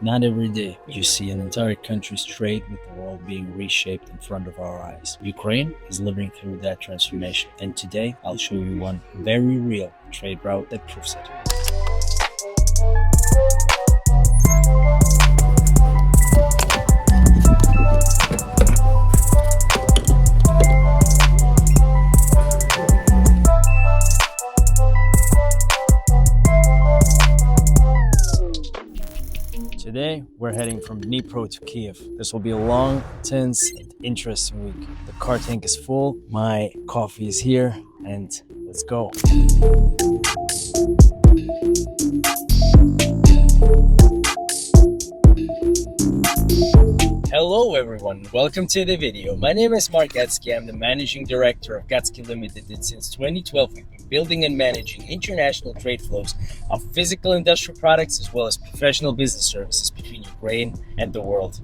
Not every day you see an entire country's trade with the world being reshaped in front of our eyes. Ukraine is living through that transformation, and today I'll show you one very real trade route that proves it. Today, we're heading from Dnipro to Kyiv. This will be a long, tense, and interesting week. The car tank is full, my coffee is here, and let's go. Hello everyone, welcome to the video. My name is Mark Gazki. I'm the Managing Director of Gazki Limited, and since 2012 we've been building and managing international trade flows of physical industrial products as well as professional business services between Ukraine and the world.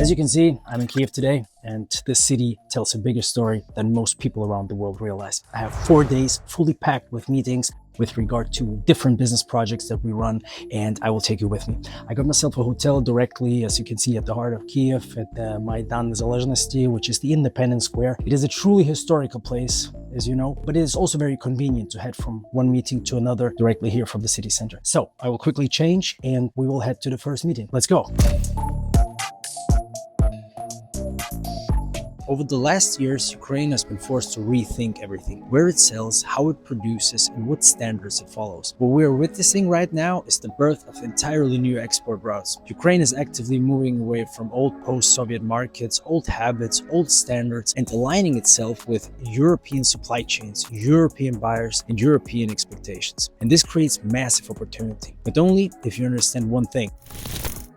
As you can see, I'm in Kyiv today, and this city tells a bigger story than most people around the world realize. I have 4 days fully packed with meetings with regard to different business projects that we run, and I will take you with me. I got myself a hotel directly, as you can see, at the heart of Kyiv, at the Maidan Nezalezhnosti, which is the Independence Square. It is a truly historical place, as you know, but it is also very convenient to head from one meeting to another directly here from the city center. So I will quickly change and we will head to the first meeting. Let's go. Over the last years, Ukraine has been forced to rethink everything: where it sells, how it produces, and what standards it follows. What we are witnessing right now is the birth of entirely new export routes. Ukraine is actively moving away from old post-Soviet markets, old habits, old standards, and aligning itself with European supply chains, European buyers, and European expectations. And this creates massive opportunity, but only if you understand one thing.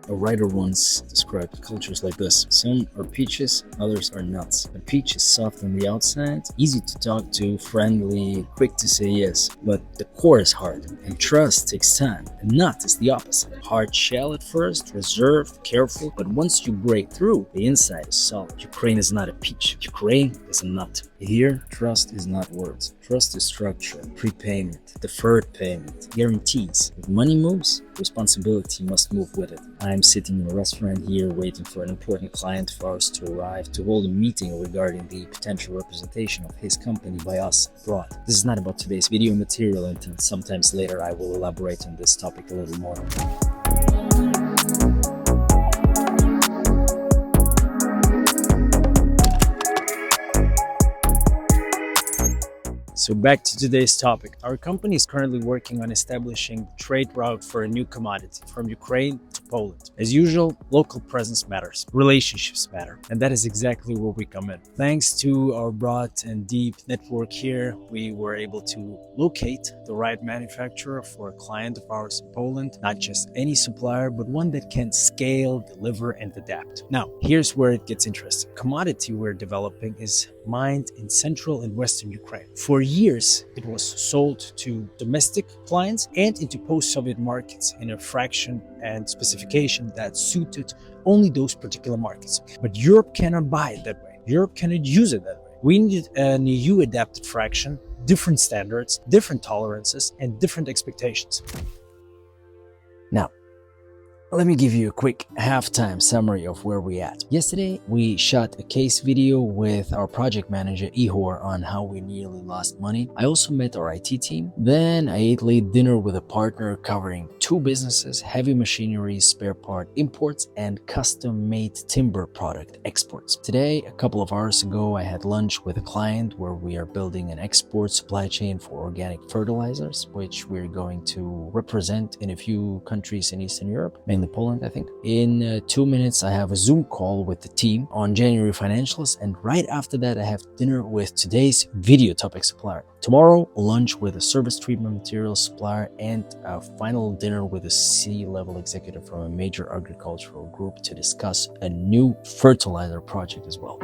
A writer once described cultures like this: some are peaches, others are nuts. A peach is soft on the outside, easy to talk to, friendly, quick to say yes, but the core is hard, and trust takes time. A nut is the opposite: hard shell at first, reserved, careful, but once you break through, the inside is solid. Ukraine is not a peach, Ukraine is a nut. Here, trust is not words. Trust is structure, prepayment, deferred payment, guarantees. If money moves, responsibility must move with it. I'm sitting in a restaurant here waiting for an important client of ours to arrive to hold a meeting regarding the potential representation of his company by us abroad. This is not about today's video material, and sometimes later I will elaborate on this topic a little more. So back to today's topic. Our company is currently working on establishing the trade route for a new commodity from Ukraine to Poland. As usual, local presence matters, relationships matter, and that is exactly where we come in. Thanks to our broad and deep network here, we were able to locate the right manufacturer for a client of ours in Poland, not just any supplier, but one that can scale, deliver, and adapt. Now, here's where it gets interesting. The commodity we're developing is mined in central and western Ukraine. For years, it was sold to domestic clients and into post-Soviet markets in a fraction and specification that suited only those particular markets. But Europe cannot buy it that way. Europe cannot use it that way. We need an EU-adapted fraction, different standards, different tolerances, and different expectations. Now, let me give you a quick halftime summary of where we're at. Yesterday, we shot a case video with our project manager Ihor on how we nearly lost money. I also met our IT team. Then I ate late dinner with a partner covering 2 businesses: heavy machinery, spare part imports, and custom-made timber product exports. Today, a couple of hours ago, I had lunch with a client where we are building an export supply chain for organic fertilizers, which we're going to represent in a few countries in Eastern Europe, mainly mainly Poland, I think. In 2 minutes, I have a Zoom call with the team on January financials, and right after that, I have dinner with today's video topic supplier. Tomorrow, lunch with a service treatment materials supplier, and a final dinner with a C-level executive from a major agricultural group to discuss a new fertilizer project as well.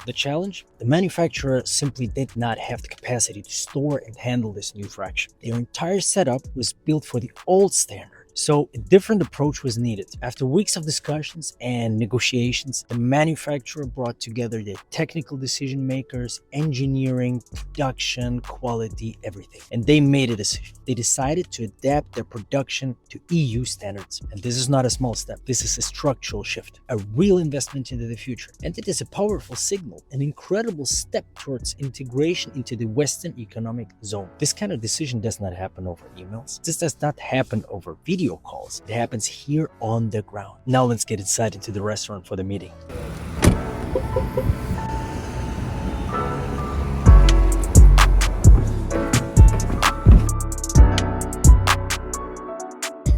The challenge? The manufacturer simply did not have the capacity to store and handle this new fraction. Their entire setup was built for the old standard. So a different approach was needed. After weeks of discussions and negotiations, the manufacturer brought together the technical decision makers, engineering, production, quality, everything. And they made a decision. They decided to adapt their production to EU standards. And this is not a small step. This is a structural shift, a real investment into the future. And it is a powerful signal, an incredible step towards integration into the Western economic zone. This kind of decision does not happen over emails. This does not happen over video calls. It happens here on the ground. Now let's get inside into the restaurant for the meeting.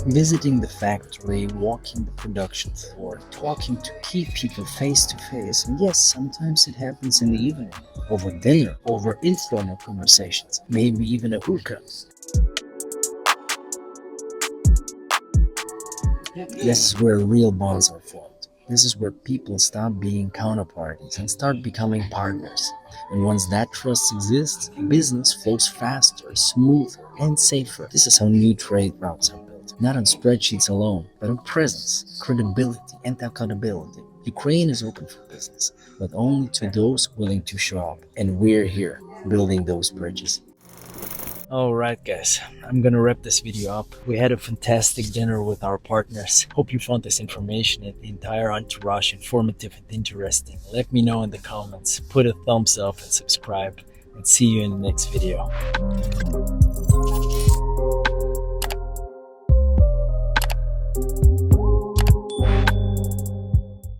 Visiting the factory, walking the production floor, talking to key people face to face. And yes, sometimes it happens in the evening, over dinner, over informal conversations, maybe even a hookah. This is where real bonds are formed. This is where people stop being counterparties and start becoming partners. And once that trust exists, business flows faster, smoother, and safer. This is how new trade routes are built. Not on spreadsheets alone, but on presence, credibility, and accountability. Ukraine is open for business, but only to those willing to show up. And we're here, building those bridges. Alright guys, I'm gonna wrap this video up. We had a fantastic dinner with our partners. Hope you found this information and the entire entourage informative and interesting. Let me know in the comments, put a thumbs up and subscribe, and see you in the next video.